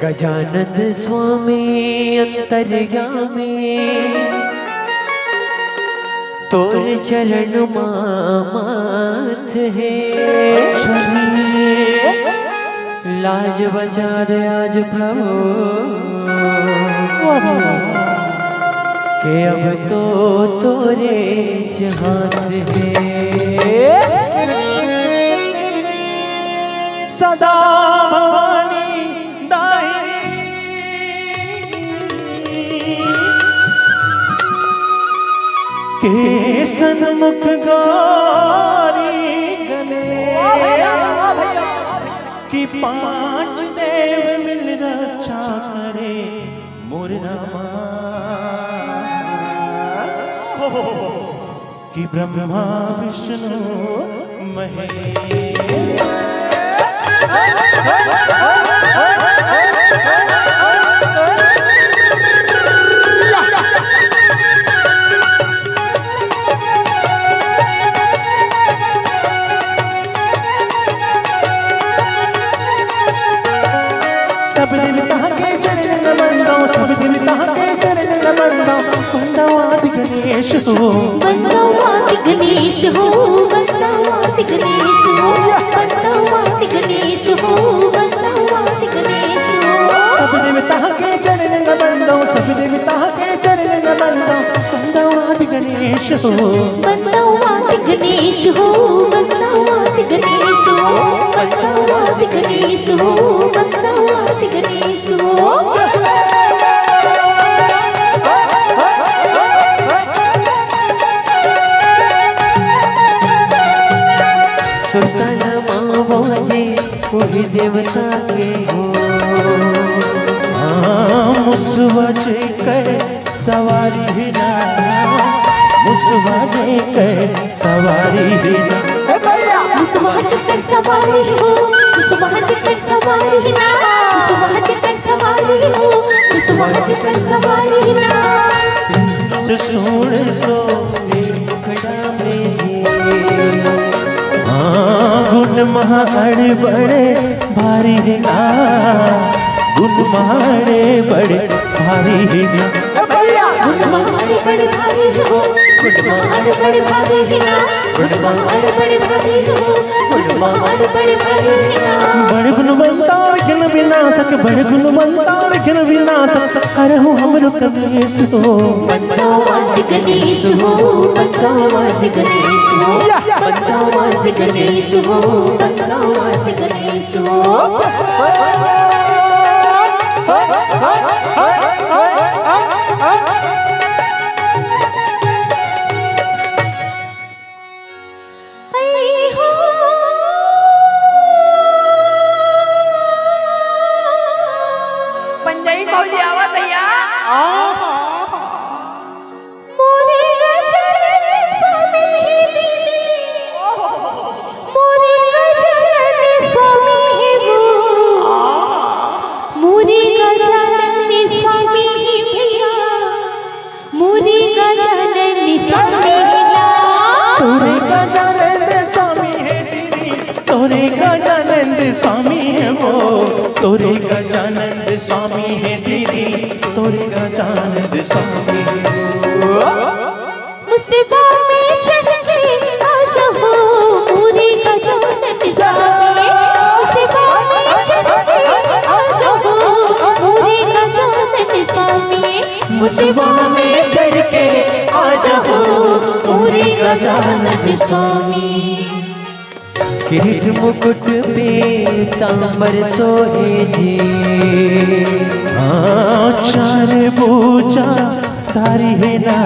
गजानन स्वामी अंतर्यामी तोर चरण माथ है। लाज बचा दे आज प्रभु के अब तो तोरे हाथ है। सदा भवानी दाहिनी के सन्मुख गौरी गले कि पांच देव मिल रक्षा करे मोर रामा कि ब्रह्मा विष्णु महेश। सब देवता के चरण नमन सब देवता के चरण नमन वंदवादि गणेश हो वंदवादि गणेश हो वंदवादि गणेश हो वंदवादि गणेश हो वंदवादि गणेश हो। सब देवता के चरण नमन सब देवता के चरण नमन वंदवादि गणेश हो वंदवादि गणेश हो वंदवादि गणेश हो वंदवादि गणेश हो वंदवादि गणेश हो। सुल्तान मावाजे वही देवता के हो। मुसवा जे कर सवारी बिना मुसवा जे कर सवारी बिना मुसवा जे कर सवारी हो मुसवा जे कर सवारी ना मुसवा जे कर सवारी हो मुसवा जे कर सवारी ना। सुन सो खड़ा में गुण महाड़े बड़े भारी है गुण महाड़े बड़े भारी है गुण महाड़े बड़े भारी हो गुण महाड़े बड़े भारी है ना गुण महाड़े बड़े भारी हो गुण महाड़े बड़े भारी है ना। बड़ गुणवंता विघ्न विनाशक बड़ गुणवंता विघ्न विनाशक हरहु हमरो कलेश हो वंदवादि गणेश हो वंदवादि गणेश हो वंदवादि गणेश हो वंदवादि गणेश हो। पंजाबी मौली आवत है या मोरे गजानन स्वामी ही दीदी मोरे गजानन स्वामी ही वो मोरे गजानन स्वामी ही भैया मोरे गजानन स्वामी ला तोरे गजानंद स्वामी है दीदी तोरे गजानंद स्वामी है वो तोरे गजानंद स्वामी है दीदी तोरे गजानंद स्वामी है वो। मुसीबा में चढ़ के आज हो मोरे गजानन स्वामी मुसीबा में चढ़ के आज हो मोरे गजानन स्वामी मुसीबा में चढ़ के आज हो मोरे गजानन स्वामी। किरीट मुकुट पीतांबर सोहे जी चार पूजा तारी है ना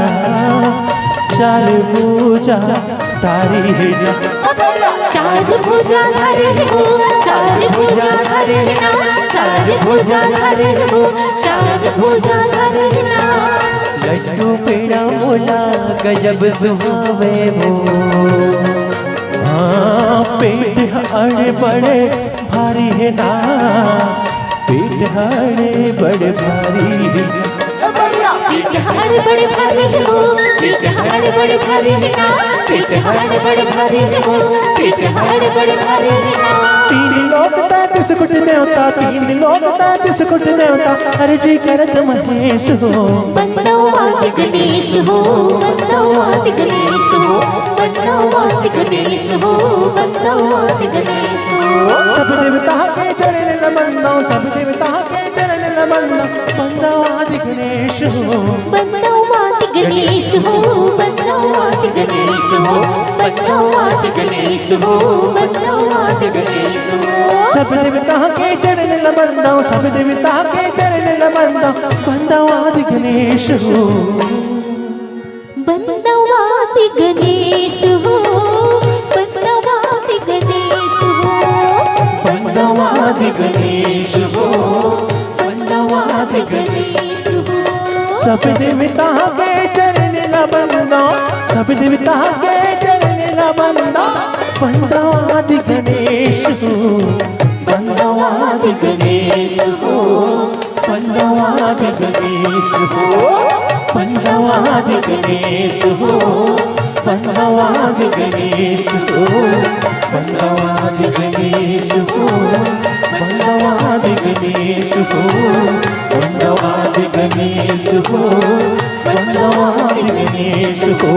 चार पूजा तारी है ना चार भुजा धरे हो चार भुजा धरे ना चार भुजा धरे हो चार भुजा धरे ना। लड्डू पेड़ा मोला गजब सुहावे हो। पेट अड़े बड़े भारी है ना पेट अड़े बड़े भारी है हाड़ बड़े भारी हो, हाड़ बड़े भारी है ना, हाड़ बड़े भारी हो, हाड़ बड़े भारी है ना। 3 लोग 33 कुट देवता, 3 लोग 33 कुट देवता, अर्जी करत महेश हो। बंदो आदि गणेश हो, बंदो आदि गणेश हो, बंदो आदि गणेश हो, बंदो आदि गणेश हो। सब देवता के चरण नमनो, सब देवता के चरण नमनो, बंदो आदि गणेश हो। बंदो आदि गणेश हो, बंदो आदि गणेश हो, बंदो आदि गणेश हो, बंदो आदि गणेश हो। सब देवता के चरण नमनो, सब देवता के चरण नमनो, बंदो आदि गणेश हो। बंदो आदि गणेश हो, बंदो आदि गणेश हो, बंदो आदि गणेश हो, बंदो आदि गणेश हो। सब देवता के चरण नमनो, सब देवता के चरण नमनो, बंदो आदि गणेश हो। बंदो आदि गणेश हो, बंदो आदि गणेश हो, बंदो आदि गणेश हो, बंदो आदि गणेश हो, बंदो आदि गणेश हो, बंदो आदि गणेश हो, बंदो आदि गणेश हो, बंदो आदि गणेश हो,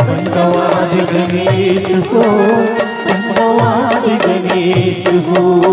बंदो आदि गणेश हो, बंदो आदि गणेश हो।